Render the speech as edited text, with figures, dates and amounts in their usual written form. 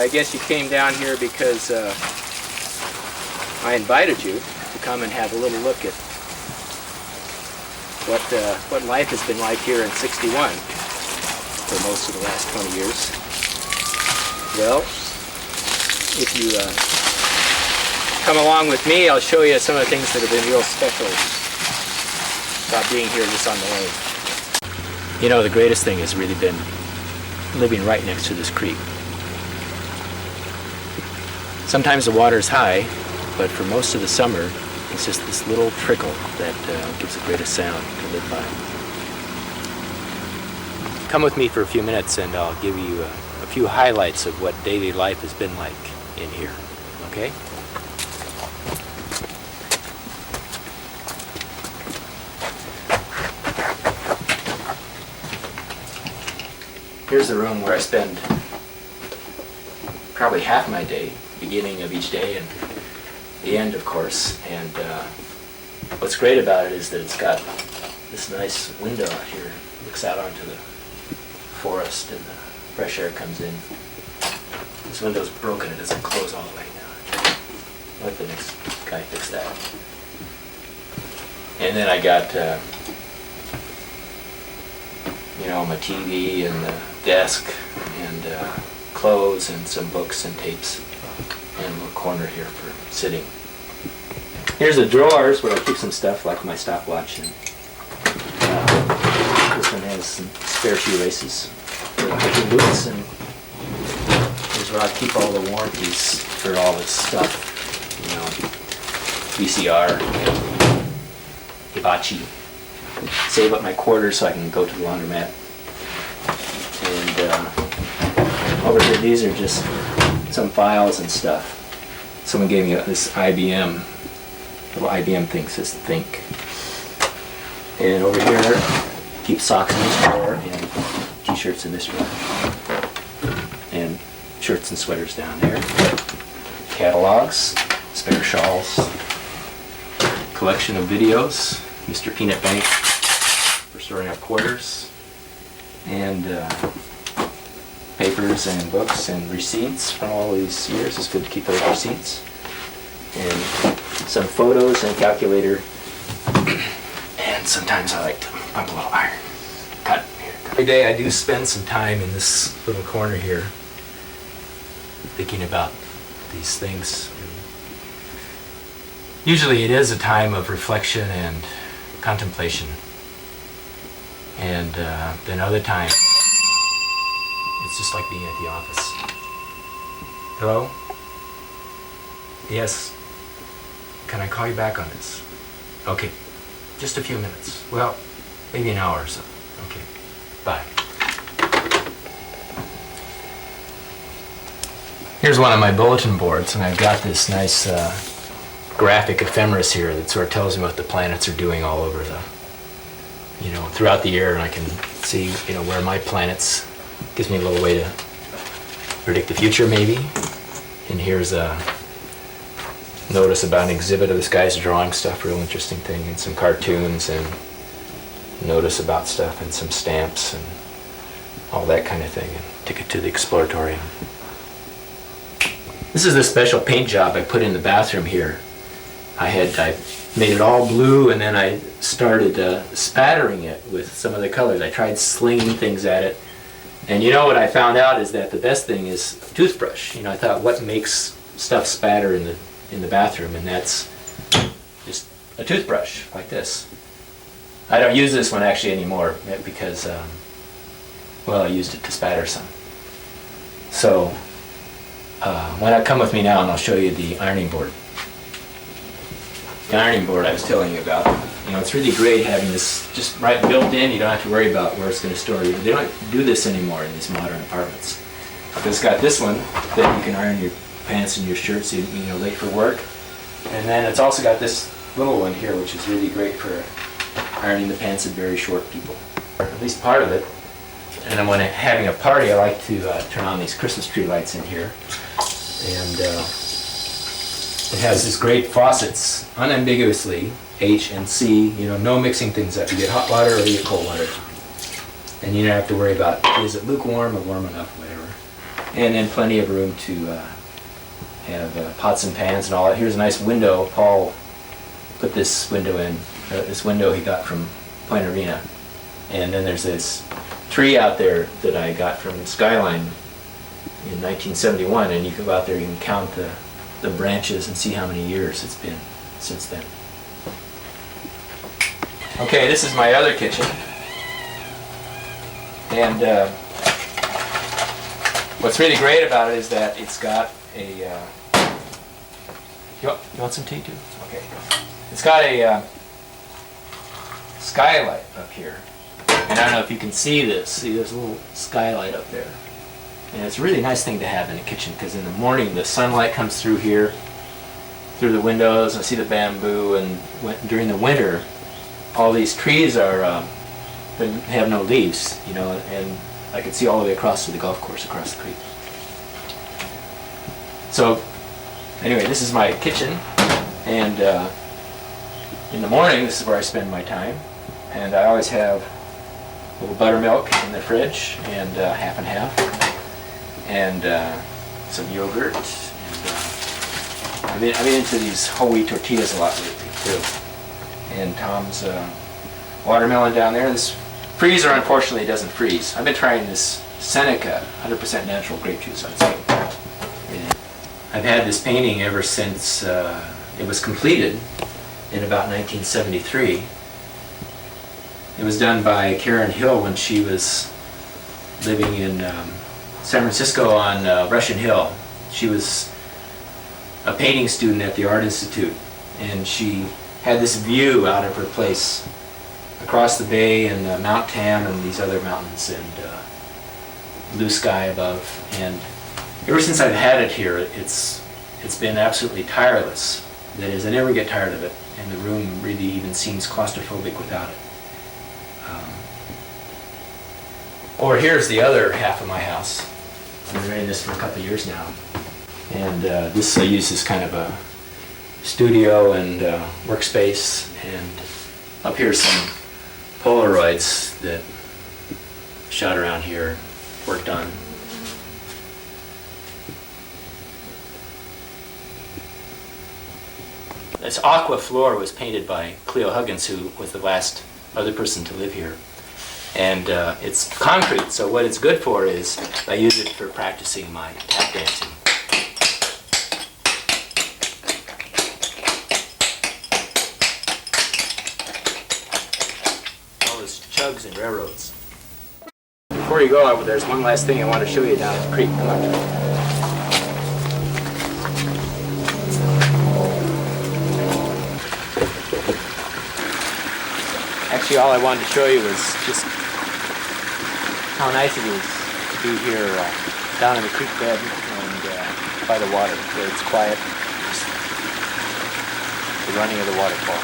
I guess you came down here because I invited you to come and have a little look at what life has been like here in 61 for most of the last 20 years. Well, if you come along with me, I'll show you some of the things that have been real special about being here just on the lake. You know, the greatest thing has really been living right next to this creek. Sometimes the water's high, but for most of the summer, it's just this little trickle that gives the greatest sound to live by. Come with me for a few minutes and I'll give you a few highlights of what daily life has been like in here, okay? Here's the room where I spend probably half my day, beginning of each day and the end, of course. And what's great about it is that it's got this nice window out here. It looks out onto the forest and the fresh air comes in. This window's broken, it doesn't close all the way now. I'll let the next guy fix that. And then I got my TV and the desk and clothes and some books and tapes and a little corner here for sitting. Here's the drawers where I keep some stuff like my stopwatch, and this one has some spare shoelaces for the hiking boots, and here's where I keep all the warranties for all this stuff, VCR, hibachi. Save up my quarters so I can go to the laundromat. And over here, these are just some files and stuff. Someone gave me this little IBM thing, says Think. And over here, keep socks in this drawer and t-shirts in this drawer. And shirts and sweaters down there. Catalogs, spare shawls, collection of videos, Mr. Peanut Bank for storing up quarters, and papers and books and receipts from all these years. It's good to keep those receipts. And some photos and a calculator. And sometimes I like to pump a little iron. Cut. Every day I do spend some time in this little corner here thinking about these things. Usually it is a time of reflection and contemplation. And then other times it's just like being at the office. Hello? Yes. Can I call you back on this? Okay. Just a few minutes. Well, maybe an hour or so. Okay. Bye. Here's one of my bulletin boards, and I've got this nice graphic ephemeris here that sort of tells me what the planets are doing all over throughout the year, and I can see, where my planets. Gives me a little way to predict the future, maybe. And here's a notice about an exhibit of this guy's drawing stuff, real interesting thing, and some cartoons, and notice about stuff, and some stamps, and all that kind of thing, and ticket to the Exploratorium. This is the special paint job I put in the bathroom here. I made it all blue, and then I started spattering it with some of the colors. I tried slinging things at it. And what I found out is that the best thing is a toothbrush. I thought, what makes stuff spatter in the bathroom? And that's just a toothbrush like this. I don't use this one actually anymore because, I used it to spatter some. So, why not come with me now and I'll show you the ironing board. The ironing board I was telling you about. It's really great having this just right built in. You don't have to worry about where it's going to store you. They don't do this anymore in these modern apartments. But it's got this one that you can iron your pants and your shirts, late for work. And then it's also got this little one here, which is really great for ironing the pants of very short people, or at least part of it. And then when I'm having a party, I like to turn on these Christmas tree lights in here. And it has these great faucets, unambiguously, H and C, no mixing things up. You get hot water or you get cold water. And you don't have to worry about, is it lukewarm or warm enough, whatever. And then plenty of room to have pots and pans and all that. Here's a nice window. Paul put this window in. This window he got from Point Arena. And then there's this tree out there that I got from Skyline in 1971, and you can go out there, you can count the branches and see how many years it's been since then. Okay, this is my other kitchen. And what's really great about it is that it's got a... you want some tea too? Okay. It's got a skylight up here. And I don't know if you can see this. See, there's a little skylight up there. And it's a really nice thing to have in a kitchen, because in the morning the sunlight comes through here, through the windows. I see the bamboo, and during the winter, all these trees are have no leaves, you know, and I can see all the way across to the golf course across the creek. So, anyway, this is my kitchen, and in the morning, this is where I spend my time, and I always have a little buttermilk in the fridge, and half and half, and some yogurt. And, I've been into these whole wheat tortillas a lot lately too. And Tom's watermelon down there. This freezer unfortunately doesn't freeze. I've been trying this Seneca 100% natural grape juice on site. I've had this painting ever since it was completed in about 1973. It was done by Karen Hill when she was living in San Francisco on Russian Hill. She was a painting student at the Art Institute, and she had this view out of her place across the bay and Mount Tam and these other mountains, and blue sky above. And ever since I've had it here, it's been absolutely tireless. That is, I never get tired of it, and the room really even seems claustrophobic without it. Over here's the other half of my house. I've been renting this for a couple of years now. And this I use as kind of a studio and workspace. And up here's some Polaroids that shot around here, worked on. This aqua floor was painted by Cleo Huggins, who was the last other person to live here. And it's concrete, so what it's good for is I use it for practicing my tap dancing. All those chugs and railroads. Before you go, there's one last thing I want to show you down at the creek. Come on. Actually, all I wanted to show you was just how nice it is to be here down in the creek bed and by the water, where it's quiet, just the running of the waterfall.